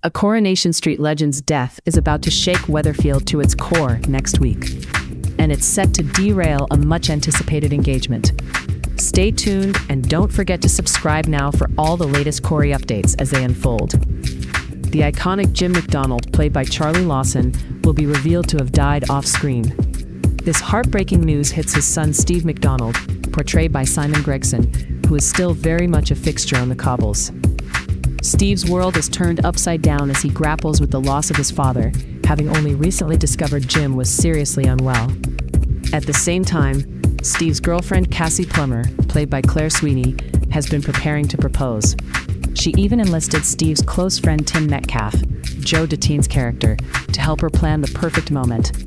A Coronation Street legend's death is about to shake Weatherfield to its core next week, and it's set to derail a much-anticipated engagement. Stay tuned and don't forget to subscribe now for all the latest Corey updates as they unfold. The iconic Jim McDonald, played by Charlie Lawson, will be revealed to have died off-screen. This heartbreaking news hits his son Steve McDonald, portrayed by Simon Gregson, who is still very much a fixture on the cobbles. Steve's world is turned upside down as he grapples with the loss of his father, having only recently discovered Jim was seriously unwell. At the same time, Steve's girlfriend Cassie Plummer, played by Claire Sweeney, has been preparing to propose. She even enlisted Steve's close friend Tim Metcalf, Joe Dateen's character, to help her plan the perfect moment.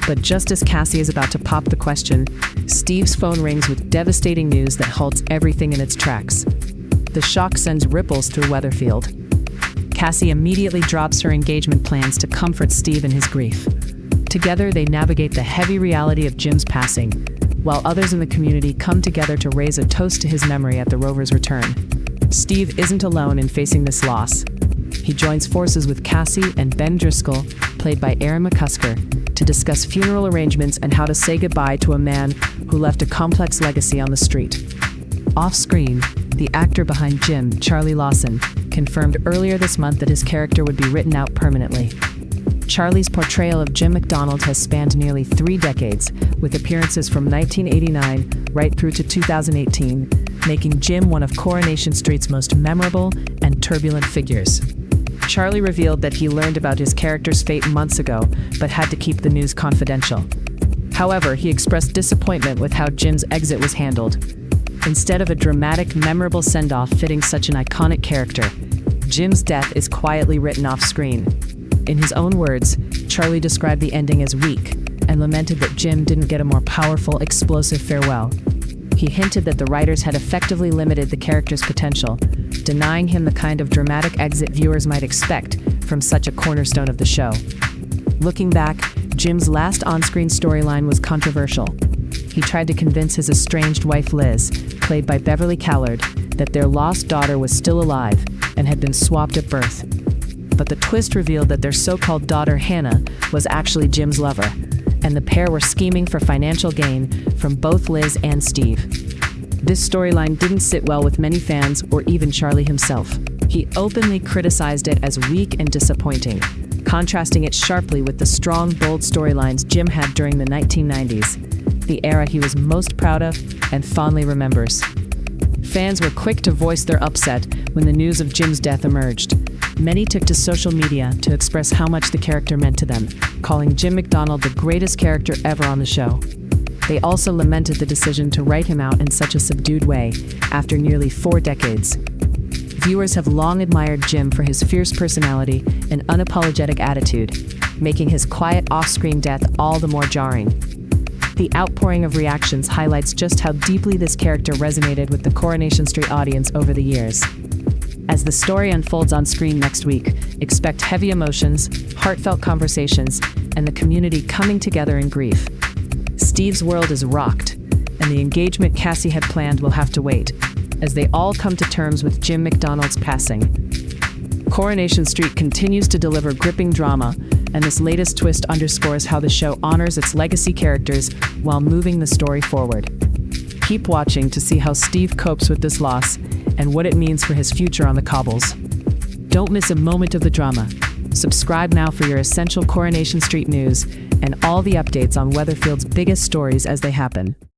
But just as Cassie is about to pop the question, Steve's phone rings with devastating news that halts everything in its tracks. The shock sends ripples through Weatherfield. Cassie immediately drops her engagement plans to comfort Steve in his grief. Together, they navigate the heavy reality of Jim's passing, while others in the community come together to raise a toast to his memory at the Rovers Return. Steve isn't alone in facing this loss. He joins forces with Cassie and Ben Driscoll, played by Aaron McCusker, to discuss funeral arrangements and how to say goodbye to a man who left a complex legacy on the street. Off-screen, the actor behind Jim, Charlie Lawson, confirmed earlier this month that his character would be written out permanently. Charlie's portrayal of Jim McDonald has spanned nearly 3 decades, with appearances from 1989 right through to 2018, making Jim one of Coronation Street's most memorable and turbulent figures. Charlie revealed that he learned about his character's fate months ago, but had to keep the news confidential. However, he expressed disappointment with how Jim's exit was handled. Instead of a dramatic, memorable send-off fitting such an iconic character, Jim's death is quietly written off-screen. In his own words, Charlie described the ending as weak and lamented that Jim didn't get a more powerful, explosive farewell. He hinted that the writers had effectively limited the character's potential, denying him the kind of dramatic exit viewers might expect from such a cornerstone of the show. Looking back, Jim's last on-screen storyline was controversial. He tried to convince his estranged wife Liz, played by Beverly Callard, that their lost daughter was still alive and had been swapped at birth. But the twist revealed that their so-called daughter Hannah was actually Jim's lover, and the pair were scheming for financial gain from both Liz and Steve. This storyline didn't sit well with many fans or even Charlie himself. He openly criticized it as weak and disappointing, contrasting it sharply with the strong, bold storylines Jim had during the 1990s, the era he was most proud of and fondly remembers. Fans were quick to voice their upset when the news of Jim's death emerged. Many took to social media to express how much the character meant to them, calling Jim McDonald the greatest character ever on the show. They also lamented the decision to write him out in such a subdued way after nearly 4 decades. Viewers have long admired Jim for his fierce personality and unapologetic attitude, making his quiet off-screen death all the more jarring. The outpouring of reactions highlights just how deeply this character resonated with the Coronation Street audience over the years. As the story unfolds on screen next week, expect heavy emotions, heartfelt conversations, and the community coming together in grief. Steve's world is rocked, and the engagement Cassie had planned will have to wait, as they all come to terms with Jim McDonald's passing. Coronation Street continues to deliver gripping drama, and this latest twist underscores how the show honors its legacy characters while moving the story forward. Keep watching to see how Steve copes with this loss and what it means for his future on the cobbles. Don't miss a moment of the drama. Subscribe now for your essential Coronation Street news and all the updates on Weatherfield's biggest stories as they happen.